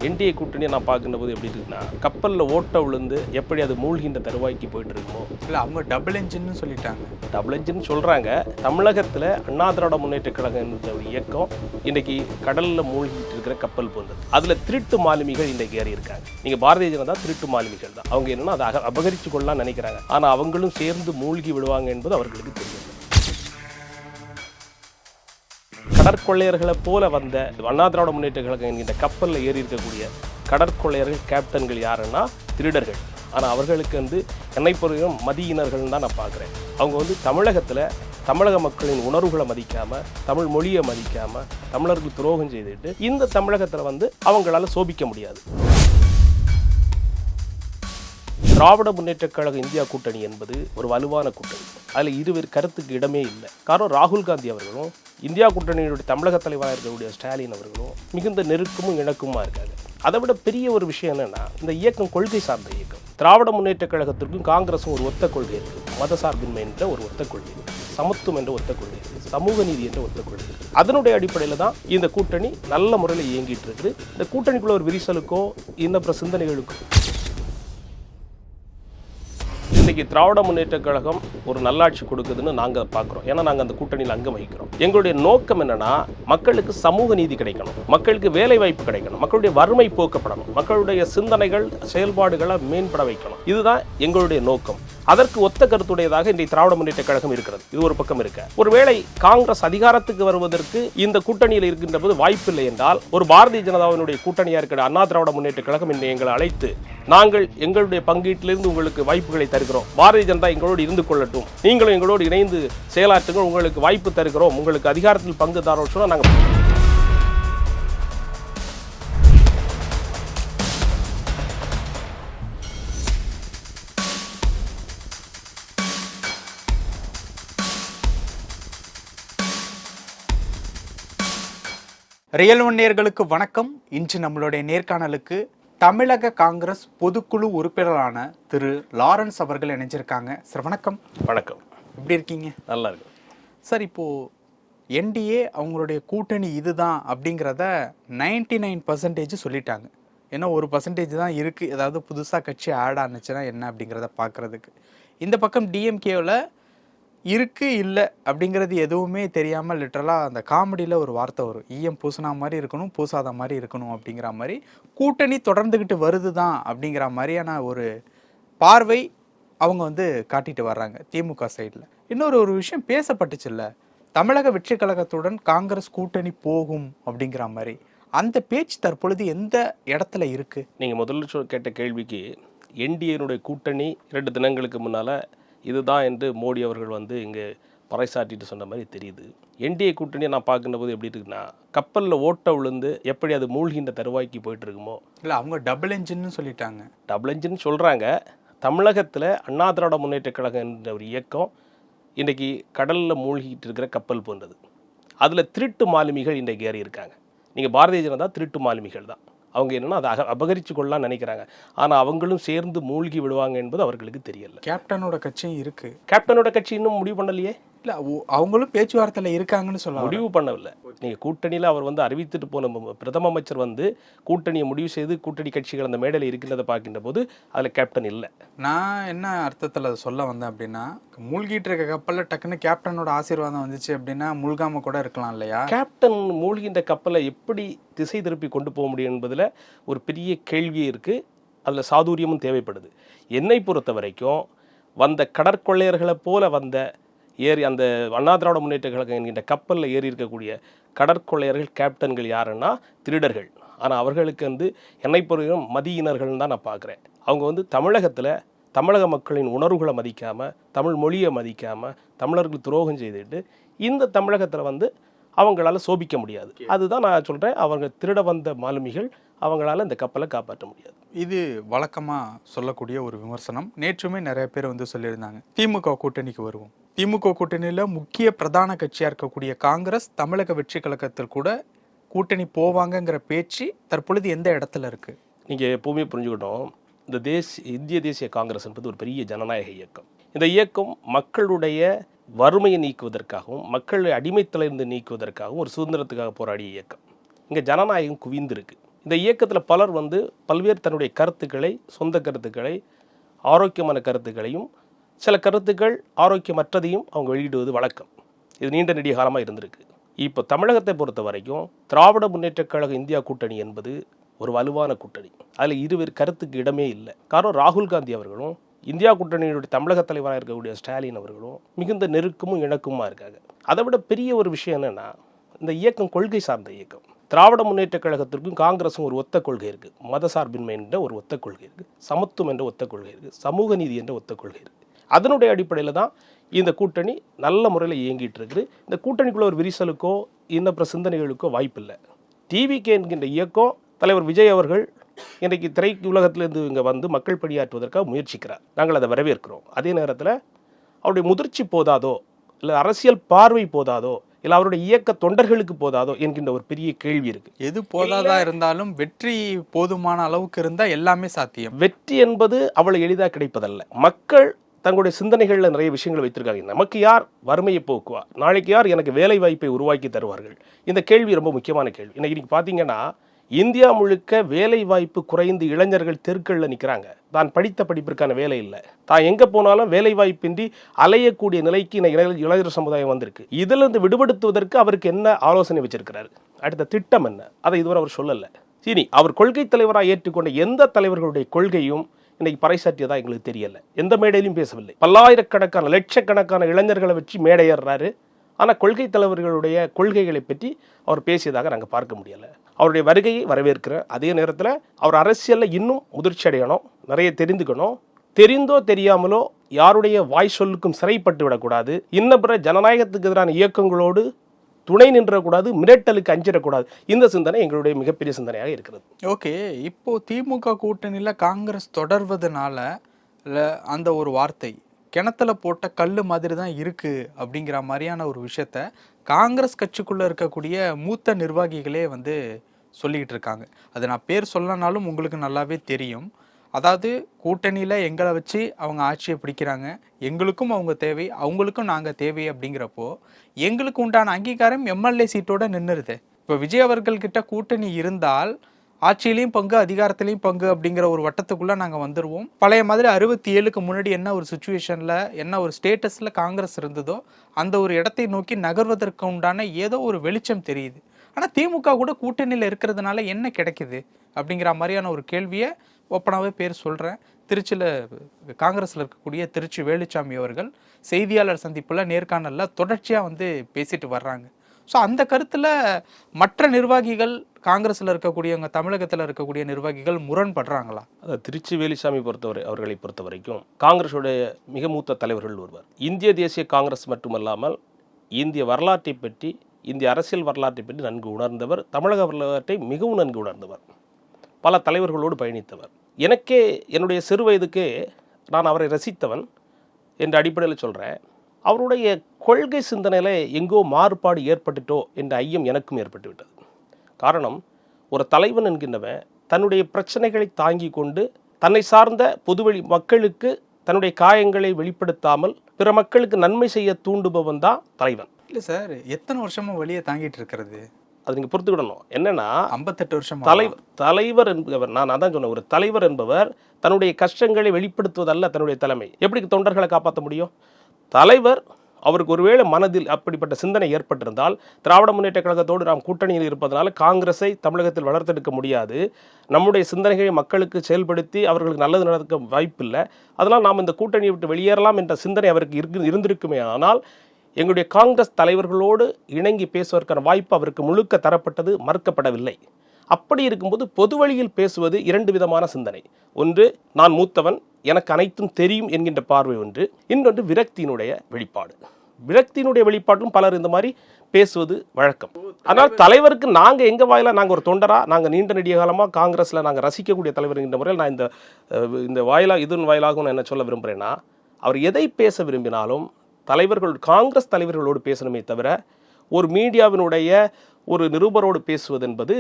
NDA கூட்டணியை நான் பார்க்கின்ற போது எப்படி இருக்குன்னா, கப்பலில் ஓட்ட விழுந்து எப்படி அது மூழ்கின்ற தருவாய்க்கு போயிட்டு இருக்குமோ. இல்லை, அவங்க டபுள் என்ஜின்னு சொல்லிட்டாங்க. டபுள் என்ஜின் சொல்கிறாங்க. தமிழகத்தில் அண்ணா திராவிட முன்னேற்ற கழகம் என்ற ஒரு இயக்கம் இன்றைக்கி கடலில் மூழ்கிட்டு இருக்கிற கப்பல் போன்றது. அதில் திருட்டு மாலுமிகள் இன்றைக்கு ஏறி இருக்காங்க. நீங்கள் பாரதிய ஜனதா திருட்டு மாலுமிகள் தான். அவங்க என்னென்னா அதை அபகரித்து கொள்ளலாம் நினைக்கிறாங்க. ஆனால் அவங்களும் சேர்ந்து மூழ்கி விடுவாங்க என்பது அவர்களுக்கு தெரியும். கடற்கொள்ளையர்களை போல வந்த அண்ணா திராவிட முன்னேற்ற கழகம் என்கின்ற கப்பலில் ஏறி இருக்கக்கூடிய கடற்கொள்ளையர்கள் கேப்டன்கள் யாருன்னா திருடர்கள். ஆனால் அவர்களுக்கு என்னை பொறுத்தவரைக்கும் மதியினர்கள் தான் நான் பார்க்குறேன். அவங்க தமிழகத்தில் தமிழக மக்களின் உணர்வுகளை மதிக்காமல், தமிழ் மொழியை மதிக்காமல், தமிழர்கள் துரோகம் செய்துட்டு இந்த தமிழகத்தில் அவங்களால சோபிக்க முடியாது. திராவிட முன்னேற்ற கழக இந்தியா கூட்டணி என்பது ஒரு வலுவான கூட்டணி. அதில் இருவர் கருத்துக்கு இடமே இல்லை. காரணம், ராகுல் காந்தி அவர்களும் இந்தியா கூட்டணியினுடைய தமிழக தலைவராக இருக்கக்கூடிய ஸ்டாலின் அவர்களும் மிகுந்த நெருக்கமும் இணக்கமாக இருக்காங்க. அதை விட பெரிய ஒரு விஷயம் என்னென்னா, இந்த இயக்கம் கொள்கை சார்ந்த இயக்கம். திராவிட முன்னேற்ற கழகத்திற்கும் காங்கிரஸும் ஒரு ஒத்த கொள்கை இருக்குது. மத சார்பின்மை என்ற ஒரு ஒத்த கொள்கை இருக்குது, சமத்துவம் என்ற ஒத்த கொள்கை இருக்குது, சமூக நீதி என்ற ஒத்த கொள்கை இருக்குது. அதனுடைய அடிப்படையில் தான் இந்த கூட்டணி நல்ல முறையில் இயங்கிட்டு இருக்குது. இந்த கூட்டணிக்குள்ள ஒரு விரிசலுக்கோ இன்னும் சிந்தனைகளுக்கோ இன்னைக்கு திராவிட முன்னேற்ற கழகம் ஒரு நல்லாட்சி கொடுக்குதுன்னு நாங்கள் பார்க்குறோம். ஏன்னா நாங்கள் அந்த கூட்டணியில் அங்கம் வகிக்கிறோம். எங்களுடைய நோக்கம் என்னன்னா, மக்களுக்கு சமூக நீதி கிடைக்கணும், மக்களுக்கு வேலை வாய்ப்பு கிடைக்கணும், மக்களுடைய வறுமை போக்கப்படணும், மக்களுடைய சிந்தனைகள் செயல்பாடுகளை மேம்பட வைக்கணும். இதுதான் எங்களுடைய நோக்கம். அதற்கு ஒத்த கருத்துடையதாக இன்றைய திராவிட முன்னேற்ற கழகம் இருக்கிறது. இது ஒரு பக்கம் இருக்க, ஒருவேளை காங்கிரஸ் அதிகாரத்துக்கு வருவதற்கு இந்த கூட்டணியில் இருக்கின்ற போது வாய்ப்பில்லை என்றால், ஒரு பாரதிய ஜனதாவினுடைய கூட்டணியாக இருக்கிற அண்ணா திராவிட முன்னேற்ற கழகம் இன்று எங்களை அழைத்து, நாங்கள் எங்களுடைய பங்கீட்டிலிருந்து உங்களுக்கு வாய்ப்புகளை தருகிறோம், பாரதிய ஜனதா எங்களோடு இருந்து கொள்ளட்டும், நீங்களும் எங்களோடு இணைந்து செயலாற்றுங்கள், உங்களுக்கு வாய்ப்பு தருகிறோம், உங்களுக்கு அதிகாரத்தில் பங்கு தரோம் சொன்னால் நாங்கள் ரியல் ஒன் நேயர்களுக்கு வணக்கம். இன்று நம்மளுடைய நேர்காணலுக்கு தமிழக காங்கிரஸ் பொதுக்குழு உறுப்பினரான திரு லாரன்ஸ் அவர்கள் இணைஞ்சிருக்காங்க. சார் வணக்கம். வணக்கம். எப்படி இருக்கீங்க? நல்லா இருக்கு சார். இப்போது என்டிஏ அவங்களுடைய கூட்டணி இதுதான் அப்படிங்கிறத 99% சொல்லிட்டாங்க. ஏன்னா 1% தான் இருக்குது, ஏதாவது புதுசாக கட்சி ஆட் ஆனிச்சுன்னா என்ன அப்படிங்கிறத பார்க்குறதுக்கு. இந்த பக்கம் டிஎம்கேவில் இருக்கு இல்லை அப்படிங்கிறது எதுவுமே தெரியாமல் லிட்டரலாக அந்த காமெடியில் ஒரு வார்த்தை வரும், ஈயம் பூசினா மாதிரி இருக்கணும், பூசாத மாதிரி இருக்கணும் அப்படிங்கிற மாதிரி கூட்டணி தொடர்ந்துக்கிட்டு வருது தான் அப்படிங்கிற மாதிரியான ஒரு பார்வை அவங்க காட்டிட்டு வர்றாங்க திமுக சைடில். இன்னொரு விஷயம் பேசப்பட்டுச்சுல்ல, தமிழக வெற்றி கழகத்துடன் காங்கிரஸ் கூட்டணி போகும் அப்படிங்கிற மாதிரி. அந்த பேச்சு தற்பொழுது எந்த இடத்துல இருக்கு? நீங்கள் முதல்ல கேட்ட கேள்விக்கு, என்டிஏனுடைய கூட்டணி 2 தினங்களுக்கு முன்னால் இதுதான் என்று மோடி அவர்கள் இங்கே பறைசாட்டிட்டு சொன்ன மாதிரி தெரியுது. என்டிஏ கூட்டணியை நான் பார்க்கின்ற போது எப்படி இருக்குன்னா, கப்பலில் ஓட்ட விழுந்து எப்படி அது மூழ்கின்ற தருவாய்க்கு போயிட்டு இருக்குமோ. இல்லை, அவங்க டபுள் என்ஜின்னு சொல்லிட்டாங்க. டபுள் என்ஜின் சொல்கிறாங்க. தமிழகத்தில் அண்ணா திராவிட முன்னேற்ற கழகம் என்ற ஒரு இயக்கம் இன்றைக்கி கடலில் மூழ்கிட்டு இருக்கிற கப்பல் போன்றது. அதில் திருட்டு மாலுமிகள் இன்றைக்கு ஏறி இருக்காங்க. நீங்கள் பாரதிய ஜனதா திருட்டு மாலுமிகள் தான். அவங்க என்னென்னா அதை அபகரித்து கொள்ளலாம் நினைக்கிறாங்க. ஆனால் அவங்களும் சேர்ந்து மூழ்கி விடுவாங்க என்பது அவர்களுக்கு தெரியல. கேப்டனோட கட்சியும் இருக்குது. கேப்டனோட கட்சி இன்னும் முடிவு பண்ணலையே. இல்லை, அவங்களும் பேச்சுவார்த்தையில் இருக்காங்கன்னு சொல்லலாம். முடிவு பண்ணவில்லை. நீங்கள் கூட்டணியில் அவர் அறிவித்துட்டு போன பிரதம அமைச்சர் கூட்டணியை முடிவு செய்து கூட்டணி கட்சிகள் அந்த மேடையில் இருக்கின்றதை பார்க்கின்ற போது அதில் கேப்டன் இல்லை. நான் என்ன அர்த்தத்தில் அதை சொல்ல வந்தேன் அப்படின்னா, மூழ்கிட்டு இருக்க கப்பலில் டக்குன்னு கேப்டனோட ஆசீர்வாதம் வந்துச்சு அப்படின்னா மூழ்காம கூட இருக்கலாம் இல்லையா? கேப்டன் மூழ்கின்ற கப்பலை எப்படி திசை திருப்பி கொண்டு போக முடியும் என்பதில் ஒரு பெரிய கேள்வி இருக்குது. அதில் சாதுரியமும் தேவைப்படுது. என்னை பொறுத்த வரைக்கும் வந்த கடற்கொள்ளையர்களை போல வந்த அந்த அண்ணா திராவிட முன்னேற்ற கழகம் என்கின்ற கப்பலில் ஏறி இருக்கக்கூடிய கடற்கொள்ளையர்கள் கேப்டன்கள் யாருன்னா திருடர்கள். ஆனால் அவர்களுக்கு என்னை பொறுத்தவரைக்கும் மதியினர்கள் தான் நான் பார்க்குறேன். அவங்க தமிழகத்தில் தமிழக மக்களின் உணர்வுகளை மதிக்காமல், தமிழ் மொழியை மதிக்காமல், தமிழர்கள் துரோகம் செய்துட்டு இந்த தமிழகத்தில் அவங்களால சோபிக்க முடியாது. அதுதான் நான் சொல்கிறேன். அவங்க திருட வந்த மாலுமிகள், அவங்களால இந்த கப்பலை காப்பாற்ற முடியாது. இது வழக்கமாக சொல்லக்கூடிய ஒரு விமர்சனம். நேற்றுமே நிறைய பேர் சொல்லியிருந்தாங்க, திமுக கூட்டணிக்கு வருவோம். திமுக கூட்டணியில் முக்கிய பிரதான கட்சியாக இருக்கக்கூடிய காங்கிரஸ் தமிழக வெற்றி கழகத்தில் கூட கூட்டணி போவாங்கங்கிற பேச்சு தற்பொழுது எந்த இடத்துல இருக்குது? நீங்கள் எப்போவுமே புரிஞ்சுக்கிட்டோம், இந்த இந்திய தேசிய காங்கிரஸ் என்பது ஒரு பெரிய ஜனநாயக இயக்கம். இந்த இயக்கம் மக்களுடைய வறுமையை நீக்குவதற்காகவும், மக்களை அடிமைத்தலிருந்து நீக்குவதற்காகவும் ஒரு சுதந்திரத்துக்காக போராடிய இயக்கம். இங்கே ஜனநாயகம் குவிந்திருக்கு. இந்த இயக்கத்தில் பலர் வந்து பல்வேறு தன்னுடைய கருத்துக்களை, சொந்த கருத்துக்களை, ஆரோக்கியமான கருத்துக்களையும், சில கருத்துக்கள் ஆரோக்கியமற்றதையும் அவங்க வெளியிடுவது வழக்கம். இது நீண்ட நெடிய காலமாக இருந்திருக்கு. இப்போ தமிழகத்தை பொறுத்த வரைக்கும் திராவிட முன்னேற்றக் கழக இந்தியா கூட்டணி என்பது ஒரு வலுவான கூட்டணி. அதில் இருவேறு கருத்துக்கு இடமே இல்லை. காரணம், ராகுல் காந்தி அவர்களும் இந்தியா கூட்டணியினுடைய தமிழக தலைவராக இருக்கக்கூடிய ஸ்டாலின் அவர்களும் மிகுந்த நெருக்கமும் இணக்கமாக இருக்காங்க. அதை விட பெரிய ஒரு விஷயம் என்னென்னா, இந்த இயக்கம் கொள்கை சார்ந்த இயக்கம். திராவிட முன்னேற்றக் கழகத்திற்கும் காங்கிரஸும் ஒரு ஒத்த கொள்கை இருக்குது. மதசார்பின்மை என்ற ஒரு ஒத்த கொள்கை இருக்குது, சமத்துவம் என்ற ஒத்த கொள்கை இருக்குது, சமூக நீதி என்ற ஒத்த கொள்கை இருக்குது. அதனுடைய அடிப்படையில் தான் இந்த கூட்டணி நல்ல முறையில் இயங்கிட்டு இருக்குது. இந்த கூட்டணிக்குள்ள ஒரு விரிசலுக்கோ இன்னப்புற சிந்தனைகளுக்கோ வாய்ப்பில்லை. டிவிகே என்கின்ற இயக்கம் தலைவர் விஜய் அவர்கள் இன்றைக்கு திரை உலகத்திலிருந்து இங்கே வந்து மக்கள் பணியாற்றுவதற்காக முயற்சிக்கிறார். நாங்கள் அதை வரவேற்கிறோம். அதே நேரத்தில் அவருடைய முதிர்ச்சி போதாதோ, இல்லை அரசியல் பார்வை போதாதோ, இல்லை அவருடைய இயக்க தொண்டர்களுக்கு போதாதோ என்கின்ற ஒரு பெரிய கேள்வி இருக்கு. எது போதாதா இருந்தாலும் வெற்றி போதுமான அளவுக்கு இருந்தால் எல்லாமே சாத்தியம். வெற்றி என்பது அவ்வளவு எளிதாக கிடைப்பதல்ல. மக்கள் தங்களுடைய சிந்தனைகளில் நிறைய விஷயங்கள் வைத்திருக்காங்க. நமக்கு யார் வறுமையை போக்குவார், நாளைக்கு யார் எனக்கு வேலை வாய்ப்பை உருவாக்கி தருவார்கள், இந்த கேள்வி ரொம்ப முக்கியமான கேள்வி. இன்னைக்கு பார்த்தீங்கன்னா இந்தியா முழுக்க வேலை வாய்ப்பு குறைந்து இளைஞர்கள் தெருக்களில் நிற்கிறாங்க. தான் படித்த படிப்பிற்கான வேலை இல்லை. தான் எங்கே போனாலும் வேலை வாய்ப்பின்றி அலையக்கூடிய நிலைக்கு இளைஞர் சமுதாயம் வந்திருக்கு. இதிலிருந்து விடுபடுத்துவதற்கு அவருக்கு என்ன ஆலோசனை வச்சிருக்கிறாரு, அடுத்த திட்டம் என்ன, அதை இதுவரை அவர் சொல்லலை. சரி, அவர் கொள்கை தலைவராக ஏற்றுக்கொண்ட எந்த தலைவர்களுடைய கொள்கையும் இன்னைக்கு பறைசாற்றியதா எங்களுக்கு தெரியல. எந்த மேடையிலும் பேசவில்லை. பல்லாயிரக்கணக்கான லட்சக்கணக்கான இளைஞர்களை வச்சு மேடை ஏறுறாரு. ஆனால் கொள்கை தலைவர்களுடைய கொள்கைகளை பற்றி அவர் பேசியதாக நாங்கள் பார்க்க முடியலை. அவருடைய வருகையை வரவேற்கிறேன். அதே நேரத்தில் அவர் அரசியலில் இன்னும் முதிர்ச்சி அடையணும், நிறைய தெரிந்துக்கணும். தெரிந்தோ தெரியாமலோ யாருடைய வாய் சொல்லுக்கும் சிறைப்பட்டு விடக்கூடாது. இன்ன பிற ஜனநாயகத்துக்கு எதிரான இயக்கங்களோடு துணை நின்றக்கூடாது, மிரட்டலுக்கு அஞ்சிடக்கூடாது. இந்த சிந்தனை எங்களுடைய மிகப்பெரிய சிந்தனையாக இருக்கிறது. ஓகே, இப்போ திமுக கூட்டணியில் காங்கிரஸ் தொடர்வதனால அந்த ஒரு வார்த்தை கிணத்துல போட்ட கல் மாதிரி தான் இருக்கு அப்படிங்கிற மாதிரியான ஒரு விஷயத்த காங்கிரஸ் கட்சிக்குள்ள இருக்கக்கூடிய மூத்த நிர்வாகிகளே வந்து சொல்லிக்கிட்டு இருக்காங்க. அது நான் பேர் சொல்லனாலும் உங்களுக்கு நல்லாவே தெரியும். அதாவது கூட்டணியில் எங்களை வச்சு அவங்க ஆட்சியை பிடிக்கிறாங்க, எங்களுக்கும் அவங்க தேவை, அவங்களுக்கும் நாங்கள் தேவை அப்படிங்கிறப்போ எங்களுக்கு உண்டான அங்கீகாரம் எம்எல்ஏ சீட்டோட நின்றுருது. இப்போ விஜய் அவர்கள்கிட்ட கூட்டணி இருந்தால் ஆட்சியிலையும் பங்கு, அதிகாரத்திலையும் பங்கு அப்படிங்கிற ஒரு வட்டத்துக்குள்ளே நாங்கள் வந்துடுவோம். பழைய மாதிரி 67க்கு முன்னாடி என்ன ஒரு சுச்சுவேஷனில், என்ன ஒரு ஸ்டேட்டஸில் காங்கிரஸ் இருந்ததோ அந்த ஒரு இடத்தை நோக்கி நகர்வதற்கு உண்டான ஏதோ ஒரு வெளிச்சம் தெரியுது. ஆனால் திமுக கூட கூட்டணியில் இருக்கிறதுனால என்ன கிடைக்குது அப்படிங்கிற மாதிரியான ஒரு கேள்வியை ஓப்பனாகவே பேர் சொல்கிறேன். திருச்சியில் காங்கிரஸில் இருக்கக்கூடிய திருச்சி வேலுச்சாமி அவர்கள் செய்தியாளர் சந்திப்பில் நேர்காணலில் தொடர்ச்சியாக வந்து பேசிட்டு வர்றாங்க. ஸோ அந்த கருத்தில் மற்ற நிர்வாகிகள், காங்கிரஸில் இருக்கக்கூடியவங்க, தமிழகத்தில் இருக்கக்கூடிய நிர்வாகிகள் முரண்படுறாங்களா? அதை திருச்சி வேலுச்சாமி அவர்களை பொறுத்த வரைக்கும் காங்கிரஸுடைய மிக மூத்த தலைவர்கள் ஒருவர். இந்திய தேசிய காங்கிரஸ் மட்டுமல்லாமல் இந்திய வரலாற்றை பற்றி, இந்திய அரசியல் வரலாற்றை பற்றி நன்கு உணர்ந்தவர், தமிழக வரலாற்றை மிகவும் நன்கு உணர்ந்தவர், பல தலைவர்களோடு பயணித்தவர். எனக்கே என்னுடைய சிறு வயதுக்கே நான் அவரை ரசித்தவன் என்ற அடிப்படையில் சொல்கிறேன். அவருடைய கொள்கை சிந்தனையில் எங்கோ மாறுபாடு ஏற்பட்டுட்டோ என்ற ஐயம் எனக்கும் ஏற்பட்டு விட்டது. காரணம், ஒரு தலைவன் என்கின்றவன் தன்னுடைய பிரச்சனைகளை தாங்கி கொண்டு தன்னை சார்ந்த பொதுவெளி மக்களுக்கு தன்னுடைய காயங்களை வெளிப்படுத்தாமல் பிற மக்களுக்கு நன்மை செய்ய தூண்டுபவன் தான் தலைவன். இல்லை சார், எத்தனை வருஷமும் வழியை தாங்கிட்டு இருக்கிறது? அது நீங்கள் பொறுத்துக்கிடணும். என்னன்னா 58 வருஷம் தலைவர் என்பவர், நான் அதான் சொன்னேன், ஒரு தலைவர் என்பவர் தன்னுடைய கஷ்டங்களை வெளிப்படுத்துவதல்ல தன்னுடைய தலைமை. எப்படி தொண்டர்களை காப்பாற்ற முடியும்? தலைவர் அவருக்கு ஒருவேளை மனதில் அப்படிப்பட்ட சிந்தனை ஏற்பட்டிருந்தால், திராவிட முன்னேற்ற கழகத்தோடு நாம் கூட்டணியில் இருப்பதனால காங்கிரஸை தமிழகத்தில் வளர்த்தெடுக்க முடியாது, நம்முடைய சிந்தனைகளை மக்களுக்கு செயல்படுத்தி அவர்களுக்கு நல்லது நடக்க வாய்ப்பில்லை, அதனால் நாம் இந்த கூட்டணியை விட்டு வெளியேறலாம் என்ற சிந்தனை அவருக்கு இருந்திருக்குமே. ஆனால் எங்களுடைய காங்கிரஸ் தலைவர்களோடு இணங்கி பேசுவதற்கான வாய்ப்பு அவருக்கு முழுக்க தரப்பட்டது, மறுக்கப்படவில்லை. அப்படி இருக்கும்போது பொது வழியில் பேசுவது இரண்டு விதமான சிந்தனை. ஒன்று, நான் மூத்தவன், எனக்கு அனைத்தும் தெரியும் என்கின்ற பார்வை ஒன்று. இன்னொன்று விரக்தியினுடைய வெளிப்பாடு. விரக்தியினுடைய வெளிப்பாட்டிலும் பலர் இந்த மாதிரி பேசுவது வழக்கம். ஆனால் தலைவருக்கு நாங்கள் எங்கள் வாயிலாக, நாங்கள் ஒரு தொண்டராக, நாங்கள் நீண்ட நெடிய காலமாக காங்கிரஸில் நாங்கள் ரசிக்கக்கூடிய தலைவர் என்ற முறையில் நான் இந்த வாயிலாக இதன் வாயிலாகவும் நான் என்ன சொல்ல விரும்புகிறேன்னா, அவர் எதை பேச விரும்பினாலும் காங்கிரஸ் தலைவர்களோடு பேசணுமே தவிர ஒரு மீடியாவினுடைய ஒரு நிருபரோடு பேசுவது என்பது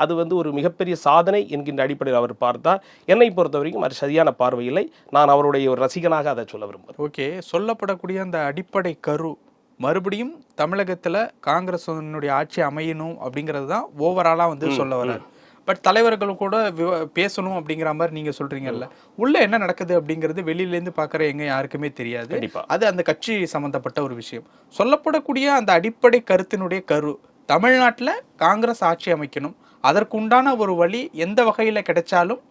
அது ஒரு மிகப்பெரிய சாதனை என்கின்ற அடிப்படையில் அவர் பார்த்தார். என்னை பொறுத்த வரைக்கும் அது சரியான பார்வையில்லை. நான் அவருடைய ஒரு ரசிகனாக அதை சொல்ல விரும்புகிறேன். ஓகே, சொல்லப்படக்கூடிய அந்த அடிப்படை கரு மறுபடியும் தமிழகத்தில் காங்கிரஸினுடைய ஆட்சி அமையணும் அப்படிங்கிறது தான் ஓவராலாக சொல்ல வர்றார். பட் தலைவர்களும் கூட பேசணும் அப்படிங்கிற மாதிரி நீங்க சொல்றீங்கல்ல, உள்ள என்ன நடக்குது அப்படிங்கிறது வெளியில இருந்து பாக்குற எங்க யாருக்குமே தெரியாது. அது அந்த கட்சி சம்பந்தப்பட்ட ஒரு விஷயம். சொல்லப்படக்கூடிய அந்த அடிப்படை கருத்தினுடைய கரு, தமிழ்நாட்டுல காங்கிரஸ் ஆட்சி அமைக்கணும், அதற்குண்டான ஒரு வழி எந்த வகையில கிடைச்சாலும்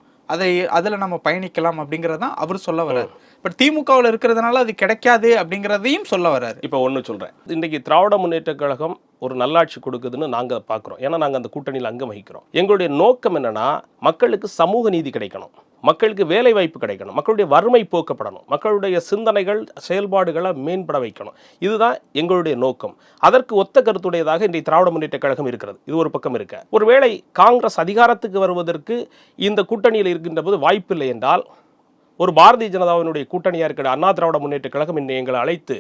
அதுல நம்ம பயணிக்கலாம் அப்படிங்கறதான் அவர் சொல்ல வர்றாரு. பட் திமுகவில் இருக்கிறதுனால அது கிடைக்காது அப்படிங்கிறதையும் சொல்ல வர்றாரு. இப்போ ஒன்று சொல்றேன், இன்னைக்கு திராவிட முன்னேற்ற கழகம் ஒரு நல்லாட்சி கொடுக்குதுன்னு நாங்க பார்க்குறோம். ஏன்னா நாங்கள் அந்த கூட்டணியில் அங்கம் வகிக்கிறோம். எங்களுடைய நோக்கம் என்னன்னா, மக்களுக்கு சமூக நீதி கிடைக்கணும், மக்களுக்கு வேலை வாய்ப்பு கிடைக்கணும், மக்களுடைய வறுமை போக்கப்படணும், மக்களுடைய சிந்தனைகள் செயல்பாடுகளை மேம்பட வைக்கணும். இதுதான் எங்களுடைய நோக்கம். அதற்கு ஒத்த கருத்துடையதாக இன்றைய திராவிட முன்னேற்ற கழகம் இருக்கிறது. இது ஒரு பக்கம் இருக்க, ஒருவேளை காங்கிரஸ் அதிகாரத்துக்கு வருவதற்கு இந்த கூட்டணியில் இருக்கின்ற போது வாய்ப்பில்லை என்றால், ஒரு பாரதிய ஜனதாவினுடைய கூட்டணியாக இருக்கிற அண்ணா திராவிட முன்னேற்ற கழகம் இன்னும் எங்களை அழைத்து,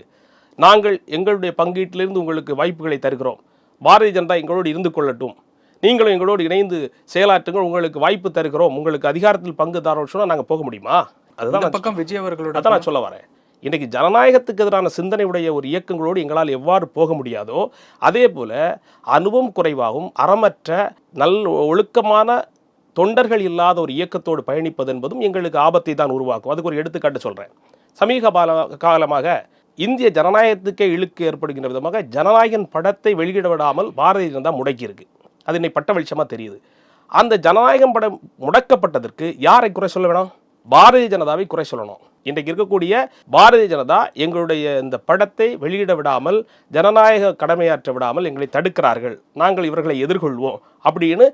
நாங்கள் எங்களுடைய பங்கீட்டிலிருந்து உங்களுக்கு வாய்ப்புகளை தருகிறோம், பாரதிய ஜனதா எங்களோடு இருந்து கொள்ளட்டும், நீங்களும் எங்களோடு இணைந்து செயலாற்றுங்கள், உங்களுக்கு வாய்ப்பு தருகிறோம், உங்களுக்கு அதிகாரத்தில் பங்கு தரோம் சொன்னால் நாங்கள் போக முடியுமா? அதுதான் பக்கம் விஜய் அவர்களோட அதான் நான் சொல்ல வரேன். இன்றைக்கி ஜனநாயகத்துக்கு எதிரான சிந்தனையுடைய ஒரு இயக்கங்களோடு எங்களால் எவ்வாறு போக முடியாதோ, அதே போல் அனுபவம் குறைவாகவும் அறமற்ற ஒழுக்கமான தொண்டர்கள் இல்லாத ஒரு இயக்கத்தோடு பயணிப்பது என்பதும் எங்களுக்கு ஆபத்தை தான் உருவாக்கும். அதுக்கு ஒரு எடுத்துக்காட்டு சொல்கிறேன். சமீப காலமாக இந்திய ஜனநாயகத்துக்கே இழுக்கு ஏற்படுகின்ற விதமாக ஜனநாயகன் படத்தை வெளியிட விடாமல் பாரதிய ஜனதா முடக்கியிருக்கு. அது இன்னைக்கு பட்ட வெளிச்சமாக தெரியுது. அந்த ஜனநாயகம் படம் முடக்கப்பட்டதற்கு யாரை குறை சொல்ல வேணும்? பாரதிய ஜனதாவை குறை சொல்லணும். இன்றைக்கு இருக்கக்கூடிய பாரதிய ஜனதா எங்களுடைய இந்த படத்தை வெளியிட விடாமல், ஜனநாயக கடமையாற்ற விடாமல் எங்களை தடுக்கிறார்கள், நாங்கள் இவர்களை எதிர்கொள்வோம் அப்படின்னு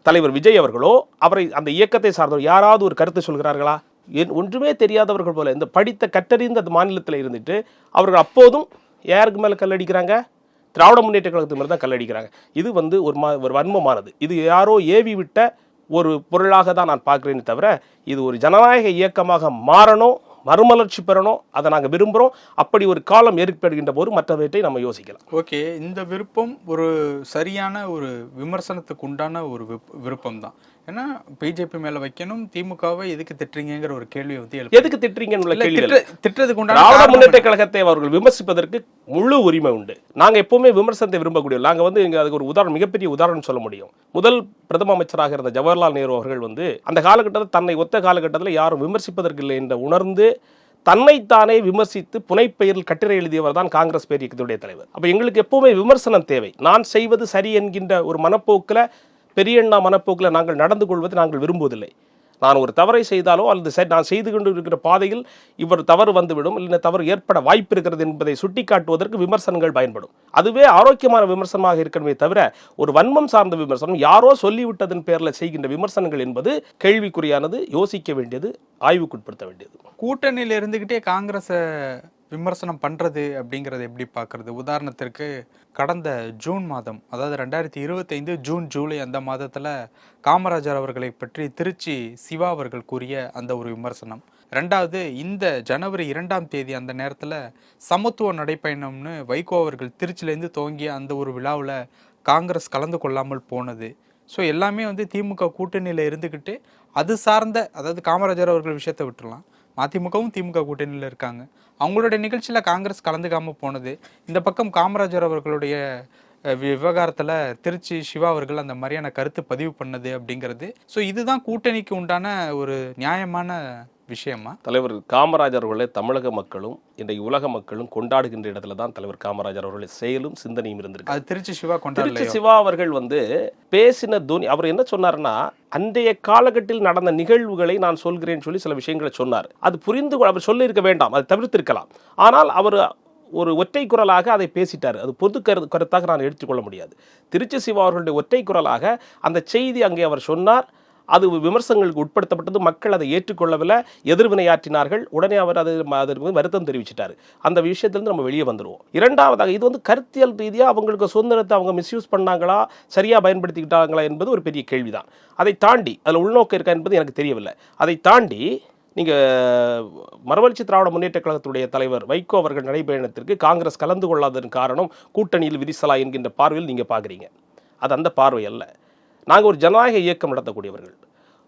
தலைவர் விஜய் அவர்களோ அவரை அந்த இயக்கத்தை சார்ந்தவர் யாராவது ஒரு கருத்து சொல்கிறார்களா? ஒன்றுமே தெரியாதவர்கள் போல இந்த படித்த கற்றறிந்த அந்த மாநிலத்தில் இருந்துட்டு அவர்கள் அப்போதும் யாருக்கு மேலே கல்லடிக்கிறாங்க? திராவிட முன்னேற்ற கழகத்துக்கு மேலே தான் கல்லடிக்கிறாங்க. இது ஒரு வன்மமானது. இது யாரோ ஏவி விட்ட ஒரு பொருளாக தான் நான் பார்க்குறேன்னு தவிர, இது ஒரு ஜனநாயக இயக்கமாக மாறணும், மறுமலர்ச்சி பெறணும், அதை நாங்கள் விரும்புகிறோம். அப்படி ஒரு காலம் ஏற்படுகின்ற போது மற்றவற்றை நம்ம யோசிக்கலாம். ஓகே, இந்த விருப்பம் ஒரு சரியான ஒரு விமர்சனத்துக்கு உண்டான ஒரு விருப்பம் தான். ஏன்னா பிஜேபி மேல வைக்கணும், திமுகவை எதுக்கு திட்டுறீங்கிற ஒரு கேள்வி வந்து எதுக்கு திட்டுறீங்கன்னு திட்டுறதுக்கு உண்டான திராவிட முன்னேற்ற கழகத்தை அவர்கள் விமர்சிப்பதற்கு முழு உரிமை உண்டு. நாங்க எப்பவுமே விமர்சனத்தை விரும்பக்கூடிய, நாங்க வந்து அதுக்கு ஒரு உதாரணம், மிகப்பெரிய உதாரணம் சொல்ல முடியும். முதல் பிரதம அமைச்சராக இருந்த ஜவஹர்லால் நேரு அவர்கள் வந்து அந்த காலகட்டத்தில், தன்னை ஒத்த காலகட்டத்தில் யாரும் விமர்சிப்பதற்கு இல்லை என்று உணர்ந்து தன்னைத்தானே விமர்சித்து புனைப்பெயரில் கட்டுரை எழுதியவர் தான் காங்கிரஸ் பேர் இயக்கத்துடைய தலைவர். அப்ப எங்களுக்கு எப்பவுமே விமர்சனம் தேவை. நான் செய்வது சரி என்கின்ற ஒரு மனப்போக்கில், பெரியண்ணா மனப்போக்கில் நாங்கள் நடந்து கொள்வதை நாங்கள் விரும்புவதில்லை. நான் ஒரு தவறை செய்தாலோ அல்லது நான் செய்து கொண்டு இருக்கிற பாதையில் இவர் தவறு வந்துவிடும், இல்லை தவறு ஏற்பட வாய்ப்பு இருக்கிறது என்பதை சுட்டிக்காட்டுவதற்கு விமர்சனங்கள் பயன்படும். அதுவே ஆரோக்கியமான விமர்சனமாக இருக்கணுமே தவிர, ஒரு வன்மம் சார்ந்த விமர்சனம், யாரோ சொல்லிவிட்டதன் பேரில் செய்கின்ற விமர்சனங்கள் என்பது கேள்விக்குறியானது, யோசிக்க வேண்டியது, ஆய்வுக்குட்படுத்த வேண்டியது. கூட்டணியில் இருந்துகிட்டே காங்கிரஸை விமர்சனம் பண்றது அப்படிங்கறது எப்படி பார்க்கறது? உதாரணத்திற்கு கடந்த ஜூன் மாதம், அதாவது 2025 ஜூன் ஜூலை அந்த மாதத்துல காமராஜர் அவர்களை பற்றி திருச்சி சிவா அவர்கள் கூறிய அந்த ஒரு விமர்சனம். ரெண்டாவது, இந்த ஜனவரி 2ஆம் தேதி அந்த நேரத்துல சமத்துவ நடைப்பயணம்னு வைகோ அவர்கள் திருச்சியிலேருந்து துவங்கிய அந்த ஒரு விழாவில் காங்கிரஸ் கலந்து கொள்ளாமல் போனது. ஸோ எல்லாமே வந்து திமுக கூட்டணியில் இருந்துக்கிட்டு அது சார்ந்த, அதாவது காமராஜர் அவர்கள் விஷயத்தை விட்டுடலாம், மதிமுகவும் திமுக கூட்டணியில் இருக்காங்க, அவங்களுடைய நிகழ்ச்சியில் காங்கிரஸ் கலந்துக்காமல் போனது, இந்த பக்கம் காமராஜர் அவர்களுடைய விவகாரத்தில் திருச்சி சிவா அவர்கள் அந்த மாதிரியான கருத்து பதிவு பண்ணது அப்படிங்கிறது. ஸோ இதுதான் கூட்டணிக்கு உண்டான ஒரு நியாயமான விஷயமா? தலைவர் காமராஜர் அவர்களை தமிழக மக்களும் இன்றைக்கு உலக மக்களும் கொண்டாடுகின்ற இடத்துல தான் தலைவர் காமராஜர் அவர்களுடைய செயலும் சிந்தனையும் இருந்திருக்கு. அது திருச்சி சிவா கொண்டாடல. திருச்சி சிவா அவர்கள் வந்து பேசின தோனி, அவர் என்ன சொன்னார்னா, அன்றைய காலகட்டத்தில் நடந்த நிகழ்வுகளை நான் சொல்கிறேன்னு சொல்லி சில விஷயங்களை சொன்னார். அது புரிந்து அவர் சொல்லியிருக்க வேண்டாம், அதை தவிர்த்திருக்கலாம். ஆனால் அவர் ஒரு ஒற்றை குரலாக அதை பேசிட்டார். அது பொது கருத்தாக நான் எடுத்துக்கொள்ள முடியாது. திருச்சி சிவா அவர்களுடைய ஒற்றை குரலாக அந்த செய்தி அங்கே அவர் சொன்னார். அது விமர்சனங்களுக்கு உட்படுத்தப்பட்டது. மக்கள் அதை ஏற்றுக்கொள்ளவில்லை, எதிர்வினையாற்றினார்கள். உடனே அவர் அதற்கு வருத்தம் தெரிவிச்சிட்டார். அந்த விஷயத்திலிருந்து நம்ம வெளியே வந்துடுவோம். இரண்டாவதாக, இது வந்து கருத்தியல் ரீதியாக அவங்களுக்கு சுதந்திரத்தை அவங்க மிஸ்யூஸ் பண்ணாங்களா, சரியாக பயன்படுத்திக்கிட்டாங்களா என்பது ஒரு பெரிய கேள்விதான். அதை தாண்டி அதில் உள்நோக்கம் இருக்கா என்பது எனக்கு தெரியவில்லை. அதை தாண்டி நீங்கள் மறுமலர்ச்சி திராவிட முன்னேற்ற கழகத்துடைய தலைவர் வைகோ அவர்கள் நடைபயணத்திற்கு காங்கிரஸ் கலந்து கொள்ளாததன் காரணம் கூட்டணியில் விரிசலா என்கின்ற பார்வையில் நீங்கள் பார்க்குறீங்க. அது அந்த பார்வை அல்ல. நாங்கள் ஒரு ஜனநாயக இயக்கம் நடத்தக்கூடியவர்கள்.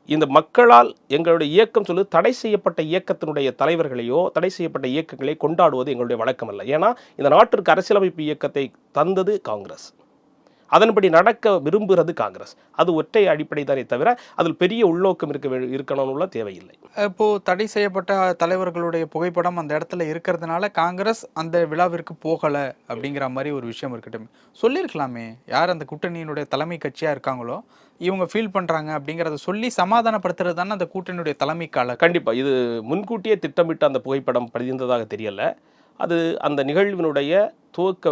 இந்த மக்களால் எங்களுடைய இயக்கம் சொல்லி தடை செய்யப்பட்ட இயக்கத்தினுடைய தலைவர்களையோ தடை செய்யப்பட்ட இயக்கங்களை கொண்டாடுவது எங்களுடைய வழக்கம் அல்ல. ஏன்னா இந்த நாட்டிற்கு அரசியலமைப்பு இயக்கத்தை தந்தது காங்கிரஸ். அதன்படி நடக்க விரும்புகிறது காங்கிரஸ். அது ஒற்றை அடிப்படை தானே தவிர அதில் பெரிய உள்நோக்கம் இருக்கணும்னு தேவையில்லை. இப்போ தடை செய்யப்பட்ட தலைவர்களுடைய புகைப்படம் அந்த இடத்துல இருக்கிறதுனால காங்கிரஸ் அந்த விழாவிற்கு போகல அப்படிங்கிற மாதிரி ஒரு விஷயம் இருக்கட்டும், சொல்லியிருக்கலாமே. யார் அந்த கூட்டணியினுடைய தலைமை கட்சியா இருக்காங்களோ இவங்க ஃபீல் பண்றாங்க அப்படிங்கறத சொல்லி சமாதானப்படுத்துறது தானே அந்த கூட்டணியுடைய தலைமை கால. கண்டிப்பா இது முன்கூட்டியே திட்டமிட்டு அந்த புகைப்படம் பதிந்ததாக தெரியல. அது அந்த நிகழ்வினுடைய துவக்க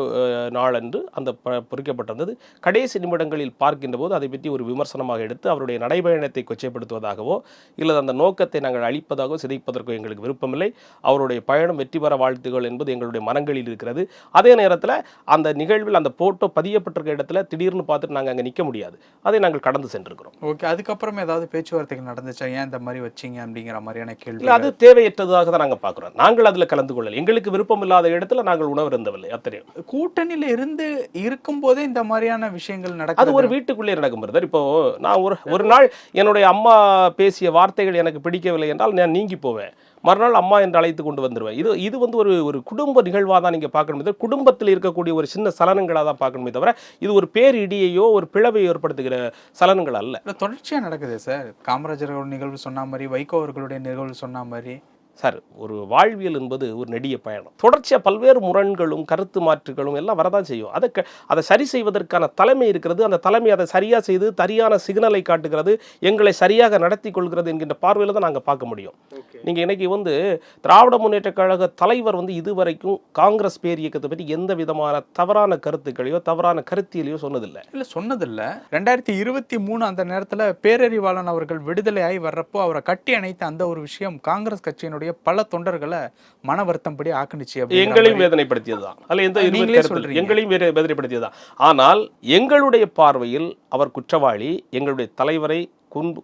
நாளன்று அந்த பொறிக்கப்பட்டிருந்தது. கடைசி நிமிடங்களில் பார்க்கின்ற போது அதை பற்றி ஒரு விமர்சனமாக எடுத்து அவருடைய நடைபயணத்தை கொச்சைப்படுத்துவதாகவோ இல்லை அந்த நோக்கத்தை நாங்கள் அழிப்பதாகவோ சிதைப்பதற்கோ எங்களுக்கு விருப்பமில்லை. அவருடைய பயணம் வெற்றி பெற வாழ்த்துகள் என்பது எங்களுடைய மனங்களில் இருக்கிறது. அதே நேரத்தில் அந்த நிகழ்வில் அந்த போட்டோ பதியப்பட்டிருக்க இடத்துல திடீர்னு பார்த்துட்டு நாங்கள் அங்கே நிற்க முடியாது. அதை நாங்கள் கடந்து சென்றிருக்கிறோம். ஓகே, அதுக்கப்புறம் ஏதாவது பேச்சுவார்த்தைகள் நடந்துச்சா? ஏன் இந்த மாதிரி வச்சிங்க அப்படிங்கிற மாதிரியான கேள்வி. இல்லை, அது தேவையற்றதாக தான் நாங்கள் பார்க்குறோம். நாங்கள் அதில் கலந்து கொள்ளலை. எங்களுக்கு விருப்பம் இல்லாத இடத்துல நாங்கள் உணவு இருந்தவில்லை. அத்தனை கூட்டணியில இருந்து இருக்கும் போதே இந்த மாதிரியான விஷயங்கள் நடக்கும். அது ஒரு வீட்டுக்குள்ளே நடக்கும் பிரதர். இப்போ நான் ஒரு நாள் என்னுடைய அம்மா பேசிய வார்த்தைகள் எனக்கு பிடிக்கவில்லை என்றால் நான் நீங்கி போவேன். மறுநாள் அம்மா என்று அழைத்து கொண்டு வந்துடுவேன். இது வந்து ஒரு குடும்ப நிகழ்வாக தான் நீங்கள் பார்க்கணுமே, குடும்பத்தில் இருக்கக்கூடிய ஒரு சின்ன சலனங்களாக தான் பார்க்கணுமே தவிர இது ஒரு பேரிடியையோ ஒரு பிளவை ஏற்படுத்துகிற சலனங்கள் அல்ல. தொடர்ச்சியாக நடக்குது சார். காமராஜர் நிகழ்வு சொன்ன மாதிரி, வைகோ அவர்களுடைய நிகழ்வு சொன்ன மாதிரி. சார், ஒரு வாழ்வியல் என்பது ஒரு நெடிய பயணம். தொடர்ச்சியாக பல்வேறு முரண்களும் கருத்து மாற்றுகளும் எல்லாம் வரதான் செய்யும். அதை சரி செய்வதற்கான தலைமை இருக்கிறது. அந்த தலைமை அதை சரியாக செய்து சரியான சிக்னலை காட்டுகிறது, எங்களை சரியாக நடத்தி கொள்கிறது என்கின்ற பார்வையில் தான் நாங்கள் பார்க்க முடியும். நீங்கள் இன்னைக்கு வந்து திராவிட முன்னேற்ற கழக தலைவர் வந்து இதுவரைக்கும் காங்கிரஸ் பேர் இயக்கத்தை பற்றி எந்த விதமான தவறான கருத்துக்களையோ தவறான கருத்தியலையோ சொன்னதில்லை. இல்லை, சொன்னதில்லை. 2023 அந்த நேரத்தில் பேரறிவாளன் அவர்கள் விடுதலை ஆகி வர்றப்போ அவரை கட்டி அணைத்த அந்த ஒரு விஷயம் காங்கிரஸ் கட்சியினுடைய பல தொண்டர்களை மன வருத்தப்படி ஆக்குனுச்சு. எங்களையும் வேதனைப்படுத்தியதுதான். அல்ல, எங்களையும் வேதனைப்படுத்தியதுதான். ஆனால் எங்களுடைய பார்வையில் அவர் குற்றவாளி. எங்களுடைய தலைவரை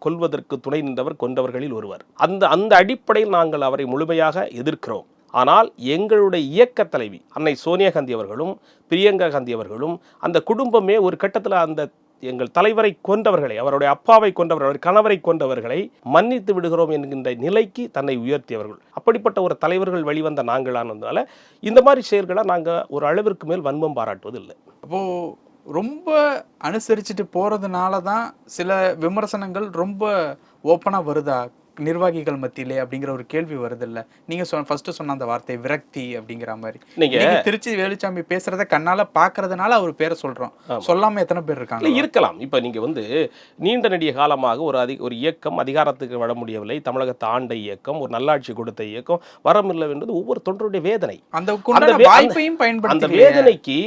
கொல்வதற்கு துணை நின்றவர், கொண்டவர்களில் ஒருவர். அந்த அடிப்படையில் நாங்கள் அவரை முழுமையாக எதிர்க்கிறோம். ஆனால் எங்களுடைய இயக்க தலைவி அன்னை சோனியா காந்தி அவர்களும் பிரியங்கா காந்தி அவர்களும் அந்த குடும்பமே ஒரு கட்டத்தில் அந்த எங்கள் தலைவரை கொண்டவர்களை, அவருடைய அப்பாவை கொண்டவர்கள், அவர் கணவரை கொண்டவர்களை மன்னித்து விடுகிறோம் என்கின்ற நிலைக்கு தன்னை உயர்த்தியவர்கள். அப்படிப்பட்ட ஒரு தலைவர்கள் வெளிவந்த நாங்களானதுனால இந்த மாதிரி செயல்களை நாங்கள் ஒரு அளவிற்கு மேல் வன்மம் பாராட்டுவதில்லை. அப்போ ரொம்ப அனுசரிச்சுட்டு போறதுனால தான் சில விமர்சனங்கள் ரொம்ப ஓப்பனா வருதா நிர்வாகிகள் மத்தியிலே அப்படிங்கிற ஒரு கேள்வி வருது இல்ல? நீங்க ஃபர்ஸ்ட் சொன்ன அந்த வார்த்தை விரக்தி அப்படிங்கிற மாதிரி. நீங்க திருச்சி வேலுச்சாமி பேசுறத கண்ணால பாக்குறதுனால அவர் பேரை சொல்றோம், சொல்லாம எத்தனை பேர் இருக்காங்க? இருக்கலாம். இப்ப நீங்க வந்து நீண்ட நெடிய காலமாக ஒரு இயக்கம் அதிகாரத்துக்கு வர முடியவில்லை, தமிழகத்தை ஆண்ட இயக்கம், ஒரு நல்லாட்சி கொடுத்த இயக்கம் வரமில்லை என்பது ஒவ்வொரு தொண்டருடைய வேதனை. அந்த வாய்ப்பையும் பயன்படுத்தி அந்த வேதனைக்கு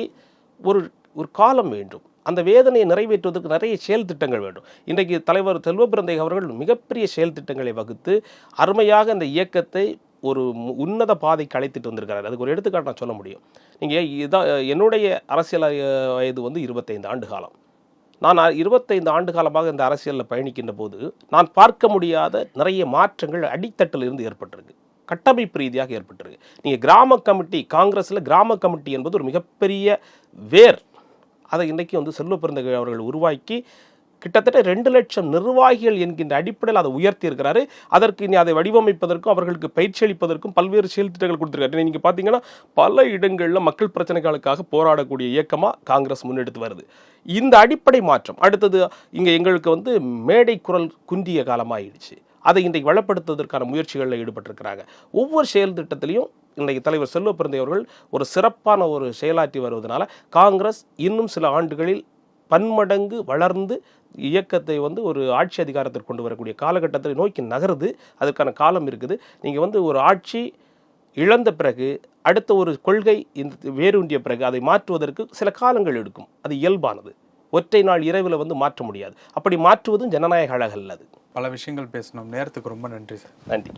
ஒரு காலம் வேண்டும். அந்த வேதனையை நிறைவேற்றுவதற்கு நிறைய செயல் திட்டங்கள் வேண்டும். இன்றைக்கு தலைவர் செல்வ பிறந்தை அவர்கள் மிகப்பெரிய செயல் திட்டங்களை வகுத்து அருமையாக இந்த இயக்கத்தை ஒரு உன்னத பாதைக்கு அழைத்துட்டு வந்திருக்கிறார். அதுக்கு ஒரு எடுத்துக்காட்டு நான் சொல்ல முடியும். நீங்கள் இதான் என்னுடைய அரசியல் வயது வந்து 25 ஆண்டு காலம். நான் 25 ஆண்டு காலமாக இந்த அரசியலில் பயணிக்கின்ற போது நான் பார்க்க முடியாத நிறைய மாற்றங்கள் அடித்தட்டில் இருந்து ஏற்பட்டிருக்கு, கட்டமைப்பு ரீதியாக ஏற்பட்டிருக்கு. நீங்கள் கிராம கமிட்டி, காங்கிரஸில் கிராம கமிட்டி என்பது ஒரு மிகப்பெரிய வேர். அதை இன்றைக்கி வந்து செல்வ பிறந்தகை அவர்கள் உருவாக்கி கிட்டத்தட்ட 2 லட்சம் நிர்வாகிகள் என்கின்ற அடிப்படையில் அதை உயர்த்தி இருக்கிறாரு. அதற்கு இனி அதை வடிவமைப்பதற்கும் அவர்களுக்கு பயிற்சி அளிப்பதற்கும் பல்வேறு செயல் திட்டங்கள் கொடுத்துருக்காரு. நீங்கள் பார்த்தீங்கன்னா பல இடங்களில் மக்கள் பிரச்சனைகளுக்காக போராடக்கூடிய இயக்கமாக காங்கிரஸ் முன்னெடுத்து வருது. இந்த அடிப்படை மாற்றம் அடுத்தது இங்கே எங்களுக்கு வந்து மேடை குரல் குந்திய காலமாகிடுச்சு. அதை இன்றைக்கு வளப்படுத்துவதற்கான முயற்சிகளில் ஈடுபட்டிருக்கிறாங்க. ஒவ்வொரு செயல் திட்டத்திலையும் இன்றைக்கு தலைவர் செல்வ பிறந்தை அவர்கள் ஒரு சிறப்பான ஒரு செயலாற்றி வருவதனால காங்கிரஸ் இன்னும் சில ஆண்டுகளில் பன்மடங்கு வளர்ந்து இயக்கத்தை வந்து ஒரு ஆட்சி அதிகாரத்திற்கு கொண்டு வரக்கூடிய காலகட்டத்தை நோக்கி நகருது. அதற்கான காலம் இருக்குது. நீங்கள் வந்து ஒரு ஆட்சி இழந்த பிறகு அடுத்த ஒரு கொள்கை இந்த வேரூன்றிய பிறகு அதை மாற்றுவதற்கு சில காலங்கள் எடுக்கும். அது இயல்பானது. ஒற்றை நாள் இரவில் வந்து மாற்ற முடியாது. அப்படி மாற்றுவதும் ஜனநாயக அழகல்ல. அது பல விஷயங்கள் பேசணும். நேரத்துக்கு ரொம்ப நன்றி சார். நன்றி.